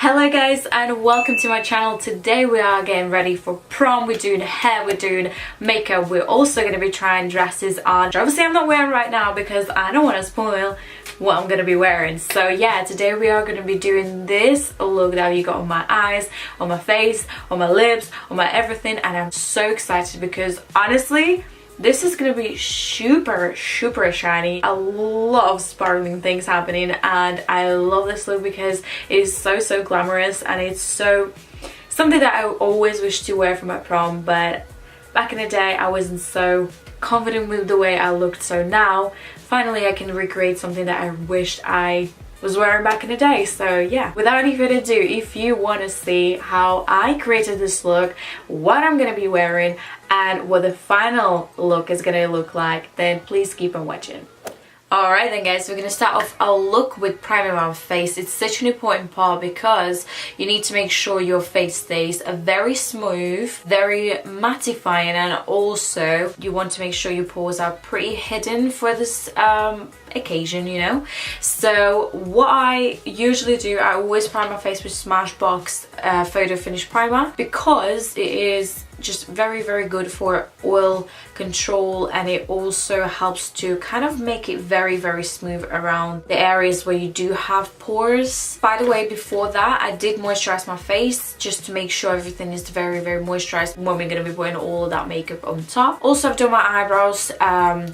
Hello guys and welcome to my channel. Today we are getting ready for prom. We're doing hair, we're doing makeup, we're also going to be trying dresses on, which obviously I'm not wearing right now because I don't want to spoil what I'm going to be wearing. So yeah, today we are going to be doing this look that you got on my eyes, on my face, on my lips, on my everything, and I'm so excited because honestly this is gonna be super shiny. A lot of sparkling things happening, and I love this look because it is so glamorous, and it's so something that I always wish to wear for my prom, but back in the day I wasn't so confident with the way I looked. So now finally I can recreate something that I wished I was wearing back in the day. So yeah, without any further ado, if you want to see how I created this look, what I'm gonna be wearing, and what the final look is gonna look like, then please keep on watching. Alright then guys, we're going to start off our look with priming our face. It's such an important part because you need to make sure your face stays very smooth, very mattifying, and also you want to make sure your pores are pretty hidden for this occasion, you know. So what I usually do, I always prime my face with Smashbox Photo Finish Primer because it is just very good for oil control, and it also helps to kind of make it very smooth around the areas where you do have pores. By the way, before that I did moisturize my face just to make sure everything is very moisturized when we're going to be putting all of that makeup on top. Also I've done my eyebrows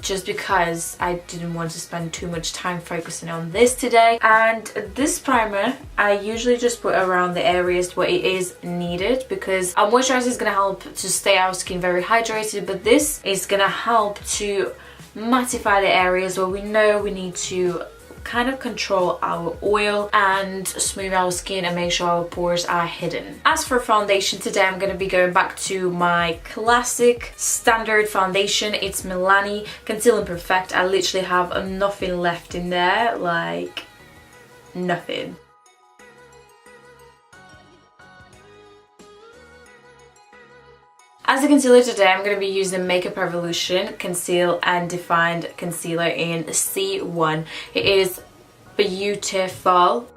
just because I didn't want to spend too much time focusing on this today. And this primer I usually just put around the areas where it is needed because our moisturizer is going to help to stay our skin very hydrated, but this is gonna help to mattify the areas where we know we need to kind of control our oil and smooth our skin and make sure our pores are hidden. As for foundation, today I'm going to be going back to my classic standard foundation. It's Milani Conceal Perfect. I literally have nothing left in there, like nothing. As a concealer today, I'm going to be using Makeup Revolution Conceal and Defined Concealer in C1. It is beautiful.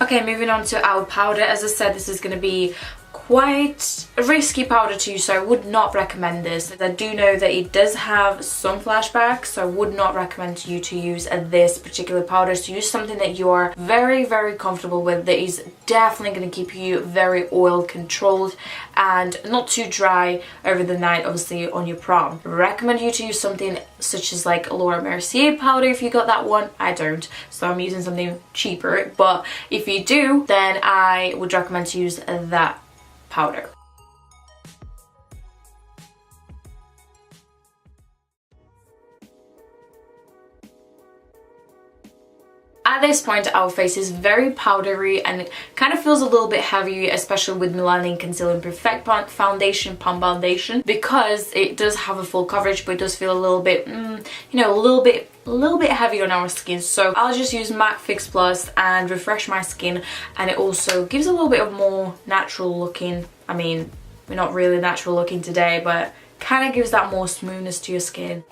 Okay, moving on to our powder. As I said, this is going to be quite a risky powder to use, so I would not recommend this. I do know that it does have some flashbacks, so I would not recommend you to use this particular powder. So use something that you're very comfortable with, that is definitely going to keep you very oil controlled and not too dry over the night, obviously on your prom. I recommend you to use something such as like Laura Mercier powder if you got that one. I don't, so I'm using something cheaper, but if you do, then I would recommend to use that powder. At this point our face is very powdery and it kind of feels a little bit heavy, especially with Milani Conceal Perfect foundation, pump foundation, because it does have a full coverage, but it does feel a little bit, you know, a little bit heavy on our skin. So I'll just use MAC Fix Plus and refresh my skin, and it also gives a little bit of more natural looking. I mean, we're not really natural looking today, but kind of gives that more smoothness to your skin.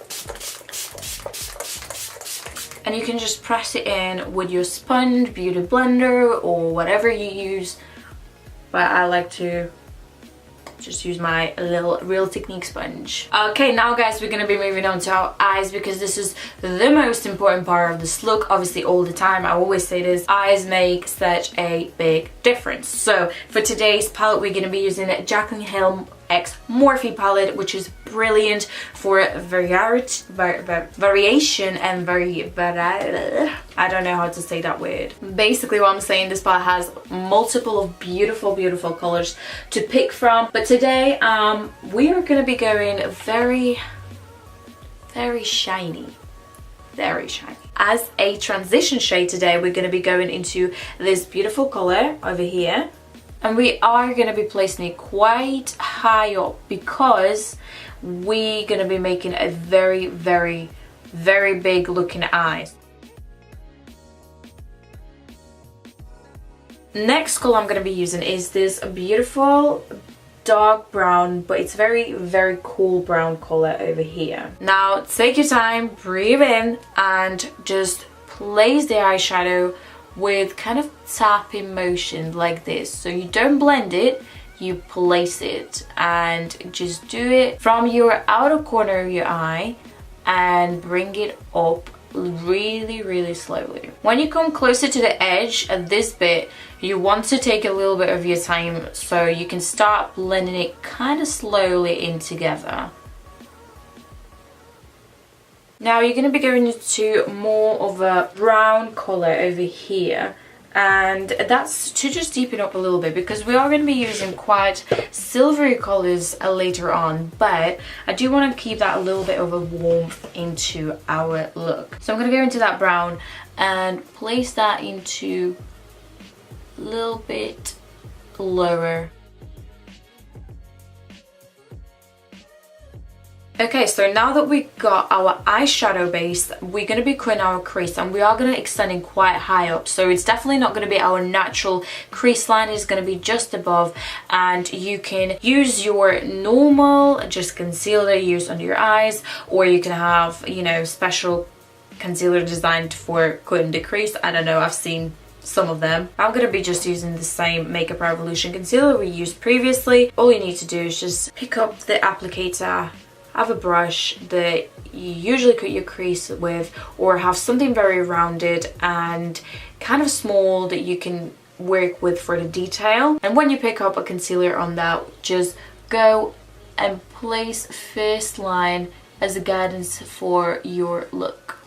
And you can just press it in with your sponge, beauty blender, or whatever you use, but I like to just use my little Real Technique sponge. Okay, now guys, we're gonna be moving on to our eyes because this is the most important part of this look. Obviously all the time I always say this, eyes make such a big difference. So for today's palette we're gonna be using Jaclyn Hill X Morphe palette, which is brilliant for variation and I don't know how to say that word. Basically what I'm saying, this palette has multiple of beautiful colors to pick from, but today we are going to be going very shiny. As a transition shade today, we're going to be going into this beautiful color over here. And we are going to be placing it quite high up because we're going to be making a very big looking eye. Next color I'm going to be using is this beautiful dark brown, but it's very, very cool brown color over here. Now take your time, breathe in, and just place the eyeshadow with kind of tapping motion like this. So you don't blend it, you place it, and just do it from your outer corner of your eye and bring it up really, really slowly. When you come closer to the edge at this bit, you want to take a little bit of your time so you can start blending it kind of slowly in together. Now you're going to be going into more of a brown color over here, and that's to just deepen up a little bit because we are going to be using quite silvery colors later on, but I do want to keep that a little bit of a warmth into our look. So I'm going to go into that brown and place that into a little bit lower. Okay, so now that we got our eyeshadow base, we're going to be cutting our crease, and we are going to extend it quite high up. So it's definitely not going to be our natural crease line, it's going to be just above, and you can use your normal just concealer used under your eyes, or you can have, you know, special concealer designed for cutting the crease. I don't know, I've seen some of them. I'm going to be just using the same Makeup Revolution concealer we used previously. All you need to do is just pick up the applicator, have a brush that you usually cut your crease with, or have something very rounded and kind of small that you can work with for the detail. And when you pick up a concealer on that, just go and place first line as a guidance for your look.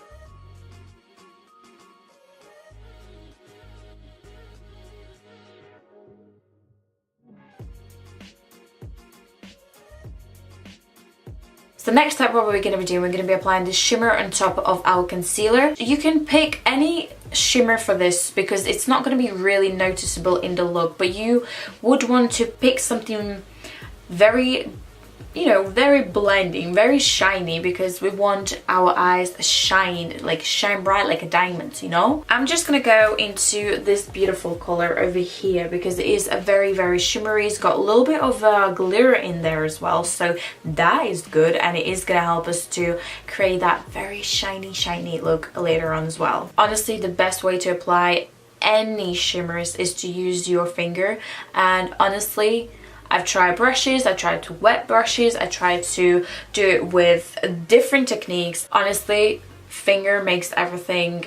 So the next step, what we're going to be doing, we're going to be applying the shimmer on top of our concealer. You can pick any shimmer for this because it's not going to be really noticeable in the look, but you would want to pick something very, you know, very blending, very shiny, because we want our eyes shine bright like a diamond, you know. I'm just gonna go into this beautiful color over here because it is a very, very shimmery. It's got a little bit of glitter in there as well, so that is good, and it is gonna help us to create that very shiny look later on as well. Honestly, the best way to apply any shimmers is to use your finger, and honestly, I've tried brushes, I tried to wet brushes, I tried to do it with different techniques. Honestly, finger makes everything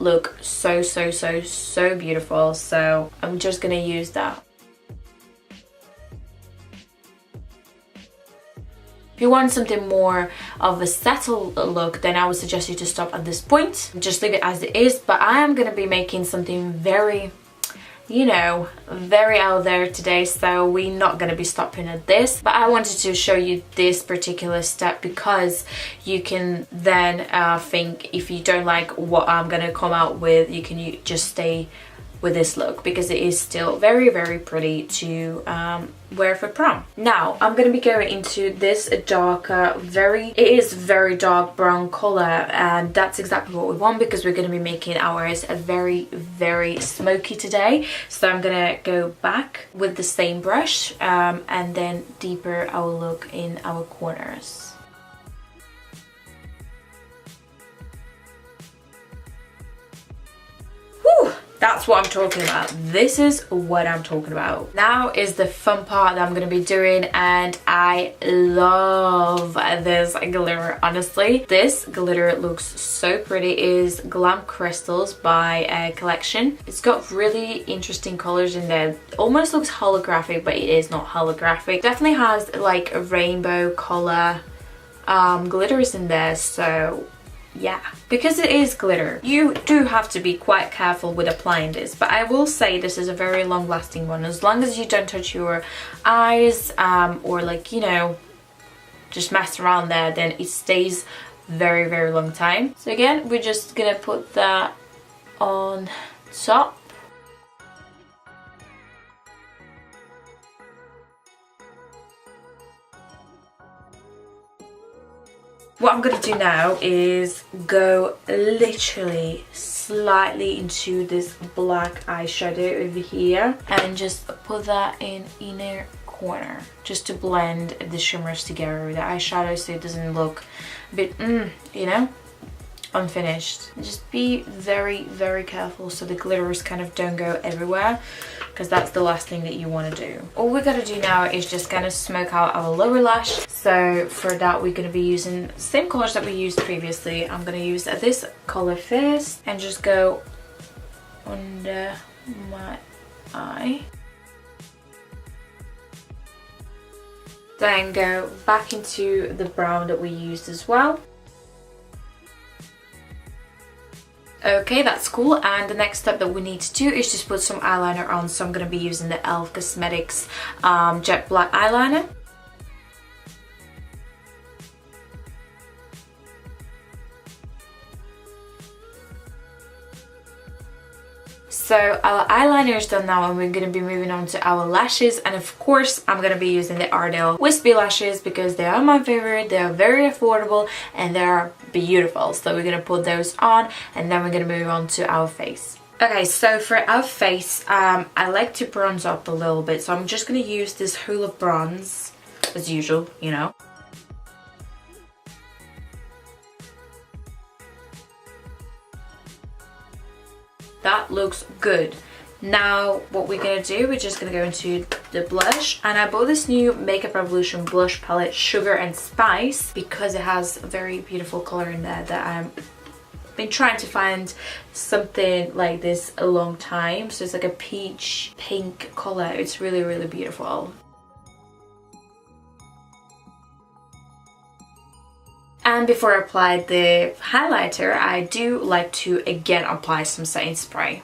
look so beautiful, so I'm just gonna use that. If you want something more of a settled look, then I would suggest you to stop at this point. Just leave it as it is, but I am gonna be making something very, you know, very out there today, so we're not going to be stopping at this. But I wanted to show you this particular step because you can then think, if you don't like what I'm going to come out with, you can just stay with this look because it is still very, very pretty to wear for prom. Now I'm going to be going into this darker, it is very dark brown color, and that's exactly what we want because we're going to be making ours a very, very smoky today. So I'm going to go back with the same brush and then deeper our look in our corners. Whew! That's what I'm talking about. This is what I'm talking about. Now is the fun part that I'm going to be doing, and I love this glitter. Honestly, this glitter looks so pretty. It is Glam Crystals by Collection. It's got really interesting colors in there. It almost looks holographic, but it is not holographic. Definitely has like a rainbow color glitters in there, so yeah, because it is glitter, you do have to be quite careful with applying this, but I will say this is a very long lasting one. As long as you don't touch your eyes or like, you know, just mess around there, then it stays very, very long time. So again, we're just gonna put that on top. What I'm going to do now is go literally slightly into this black eyeshadow over here and just put that in inner corner just to blend the shimmers together with the eyeshadow so it doesn't look a bit, you know, unfinished. Just be very, very careful so the glitters kind of don't go everywhere, because that's the last thing that you want to do. All we got to do now is just kind of smoke out our lower lash. So for that we're going to be using the same colors that we used previously. I'm going to use this color first and just go under my eye. Then go back into the brown that we used as well. Okay, that's cool. And the next step that we need to do is just put some eyeliner on. So I'm going to be using the e.l.f. Cosmetics Jet Black Eyeliner. So our eyeliner is done now and we're going to be moving on to our lashes, and of course I'm going to be using the Ardell Wispy lashes because they are my favorite. They are very affordable and they are beautiful. So we're going to put those on and then we're going to move on to our face. Okay, so for our face, I like to bronze up a little bit, so I'm just going to use this Hoola bronze as usual, you know. That looks good. Now what we're gonna do, we're just gonna go into the blush, and I bought this new Makeup Revolution blush palette, Sugar and Spice, because it has a very beautiful color in there that I've been trying to find something like this a long time. So it's like a peach pink color. It's really, really beautiful. And before I apply the highlighter, I do like to again apply some setting spray.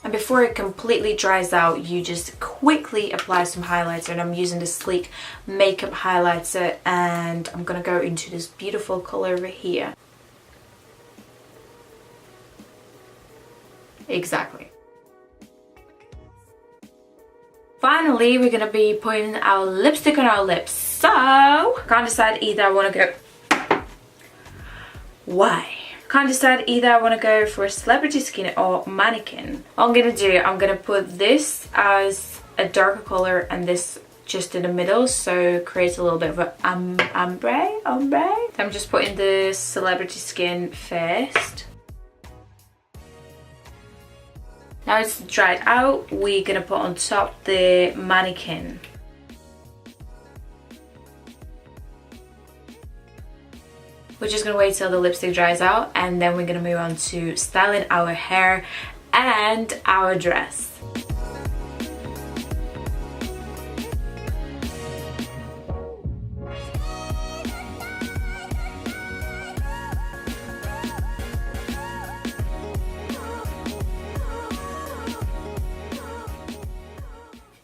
And before it completely dries out, you just quickly apply some highlighter, and I'm using the Sleek Makeup Highlighter, and I'm gonna go into this beautiful color over here. Exactly. Finally, we're gonna be putting our lipstick on our lips. So, I can't decide either. I wanna go... Why? Can't decide either. I wanna go for Celebrity Skin or Mannequin. What I'm gonna do, I'm gonna put this as a darker color and this just in the middle, so it creates a little bit of an ombre. So I'm just putting the Celebrity Skin first. Now it's dried out, we're gonna put on top the Mannequin. We're just gonna wait till the lipstick dries out, and then we're gonna move on to styling our hair and our dress.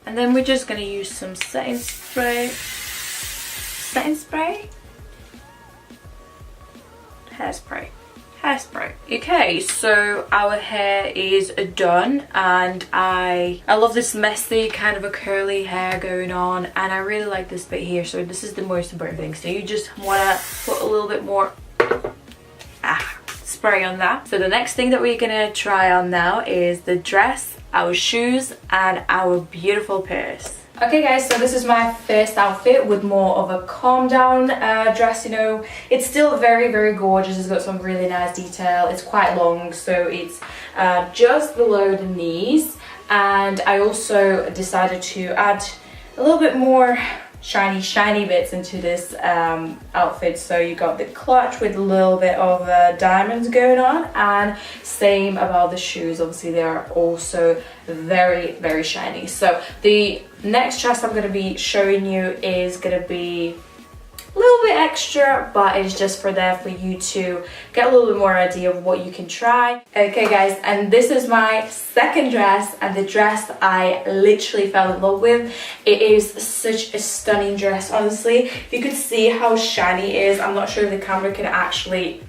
And then we're just gonna use some setting spray. Setting spray? Hairspray. Hairspray. Okay, so our hair is done, and I love this messy kind of a curly hair going on, and I really like this bit here. So this is the most important thing. So you just wanna put a little bit more spray on that. So the next thing that we're gonna try on now is the dress, our shoes, and our beautiful purse. Okay guys, so this is my first outfit with more of a calm down dress, you know. It's still very, very gorgeous. It's got some really nice detail. It's quite long, so it's just below the knees. And I also decided to add a little bit more shiny bits into this outfit. So you got the clutch with a little bit of diamonds going on, and same about the shoes. Obviously they are also very, very shiny. So the next dress I'm going to be showing you is going to be a little bit extra, but it's just for you to get a little bit more idea of what you can try. Okay guys, and this is my second dress, and the dress I literally fell in love with. It is such a stunning dress, honestly. If you could see how shiny it is, I'm not sure if the camera can actually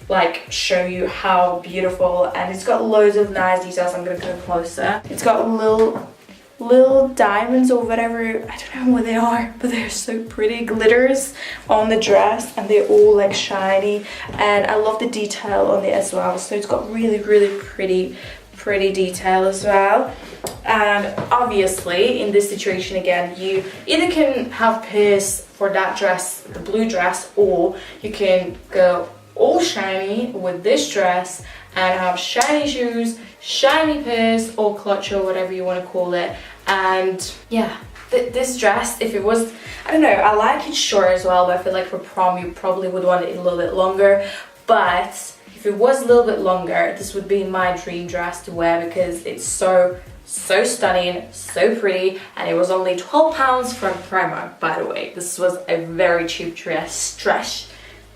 like show you how beautiful, and it's got loads of nice details. I'm gonna go closer. It's got a little little diamonds or whatever, I don't know what they are, but they're so pretty, glitters on the dress, and they're all like shiny, and I love the detail on it as well. So it's got really pretty detail as well. And obviously in this situation again, you either can have pearls for that dress, the blue dress, or you can go all shiny with this dress and have shiny shoes, shiny pearls, or clutch, or whatever you want to call it. And yeah, this dress, if it was, I don't know, I like it short as well, but I feel like for prom you probably would want it a little bit longer. But if it was a little bit longer, this would be my dream dress to wear, because it's so stunning, so pretty, and it was only £12 from Primark, by the way. This was a very cheap dress,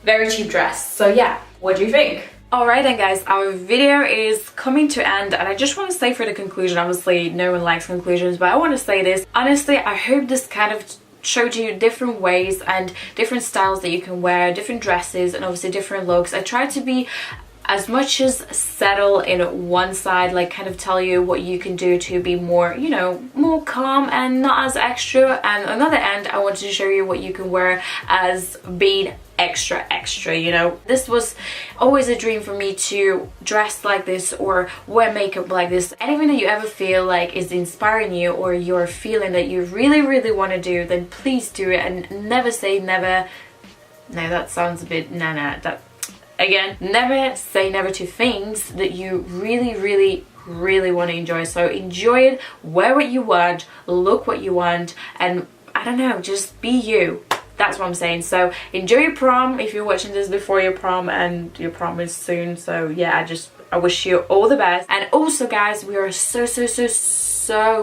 very cheap dress. So yeah, what do you think? Alright then guys, our video is coming to end, and I just want to say for the conclusion, obviously no one likes conclusions, but I want to say this. Honestly, I hope this kind of showed you different ways and different styles that you can wear, different dresses, and obviously different looks. I tried to be as much as settle in one side, like kind of tell you what you can do to be more, you know, more calm and not as extra, and another end I wanted to show you what you can wear as being extra, you know. This was always a dream for me to dress like this or wear makeup like this. Anything that you ever feel like is inspiring you, or you're feeling that you really want to do, then please do it, and never say never. No, that sounds a bit that again, never say never to things that you really want to enjoy. So enjoy it, wear what you want, look what you want, and I don't know, just be you. That's what I'm saying. So enjoy your prom if you're watching this before your prom, and your prom is soon. So yeah, I wish you all the best. And also guys, we are so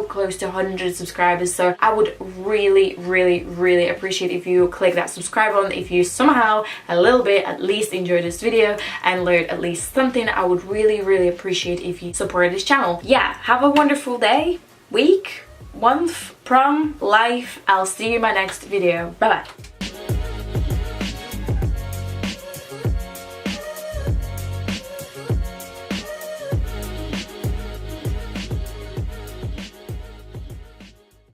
close to 100 subscribers, so I would really appreciate if you click that subscribe button. If you somehow a little bit at least enjoyed this video and learned at least something, I would really appreciate if you support this channel. Yeah, have a wonderful day, week, month, prom, life. I'll see you in my next video. Bye bye.